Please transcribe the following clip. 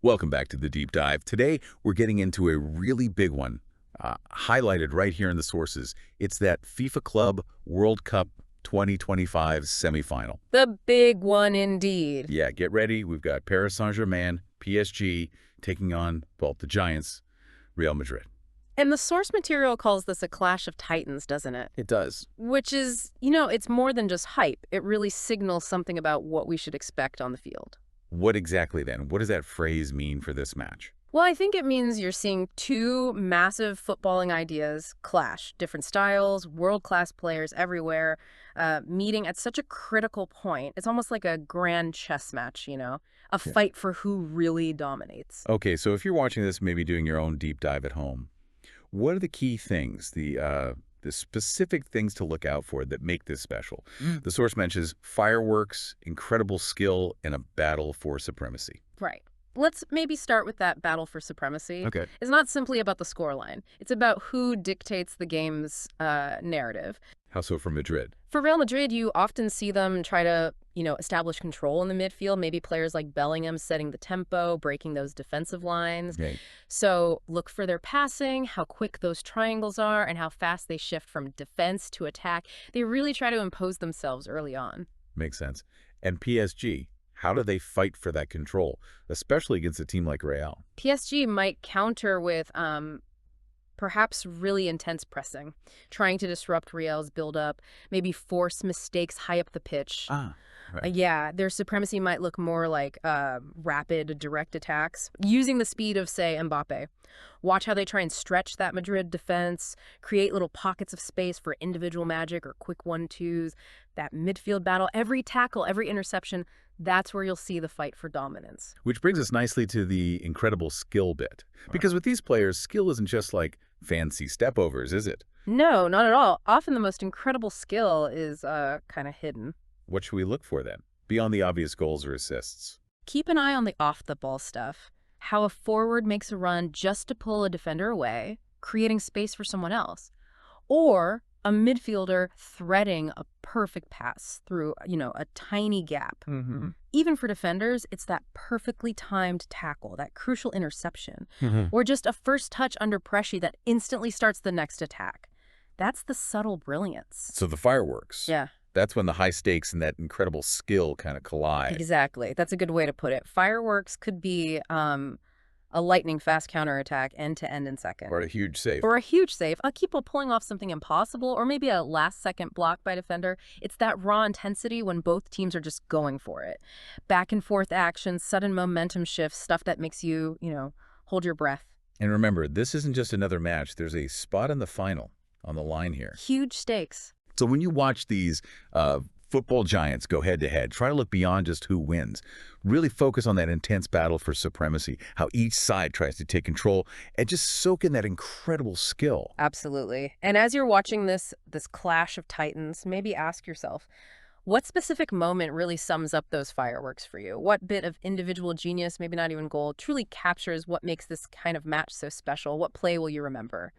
Welcome back to the deep dive. Today, we're getting into a really big one, highlighted right here in the sources. It's that FIFA Club World Cup 2025 semifinal. The big one indeed. Yeah, get ready. We've got Paris Saint-Germain, PSG, taking on, well, the Giants, Real Madrid. And the source material calls this a clash of titans, doesn't it? It does. Which is, it's more than just hype. It really signals something about what we should expect on the field. What exactly then? What does that phrase mean for this match? Well, I think it means you're seeing two massive footballing ideas clash. Different styles, world-class players everywhere, meeting at such a critical point. It's almost like a grand chess match, a fight for who really dominates. Okay, so if you're watching this, maybe doing your own deep dive at home, what are the key things, the specific things to look out for that make this special? The source mentions fireworks, incredible skill, and a battle for supremacy. Right. Let's maybe start with that battle for supremacy. Okay. It's not simply about the scoreline. It's about who dictates the game's narrative. How so for Madrid? For Real Madrid, you often see them try to, establish control in the midfield. Maybe players like Bellingham setting the tempo, breaking those defensive lines. Okay. So look for their passing, how quick those triangles are, and how fast they shift from defense to attack. They really try to impose themselves early on. Makes sense. And PSG, how do they fight for that control, especially against a team like Real? PSG might counter with perhaps really intense pressing, trying to disrupt Real's build-up, maybe force mistakes high up the pitch. Right. Yeah, their supremacy might look more like rapid, direct attacks, using the speed of, say, Mbappe. Watch how they try and stretch that Madrid defense, create little pockets of space for individual magic or quick 1-2s, that midfield battle, every tackle, every interception. That's where you'll see the fight for dominance. Which brings us nicely to the incredible skill bit. Because with these players, skill isn't just like fancy step-overs, is it? No, not at all. Often the most incredible skill is kind of hidden. What should we look for then, beyond the obvious goals or assists? Keep an eye on the off-the-ball stuff. How a forward makes a run just to pull a defender away, creating space for someone else. Or a midfielder threading a perfect pass through, a tiny gap. Even for defenders, it's that perfectly timed tackle, that crucial interception, or just a first touch under pressure that instantly starts the next attack. That's the subtle brilliance. So the fireworks. Yeah. That's when the high stakes and that incredible skill kind of collide. Exactly. That's a good way to put it. Fireworks could be a lightning-fast counterattack end-to-end in seconds. Or a huge save. Or a huge save. A keeper pulling off something impossible, or maybe a last-second block by defender. It's that raw intensity when both teams are just going for it. Back-and-forth action, sudden momentum shifts, stuff that makes you, hold your breath. And remember, this isn't just another match. There's a spot in the final on the line here. Huge stakes. So when you watch these football giants go head-to-head, try to look beyond just who wins. Really focus on that intense battle for supremacy, how each side tries to take control, and just soak in that incredible skill. Absolutely. And as you're watching this clash of titans, maybe ask yourself, what specific moment really sums up those fireworks for you? What bit of individual genius, maybe not even goal, truly captures what makes this kind of match so special? What play will you remember?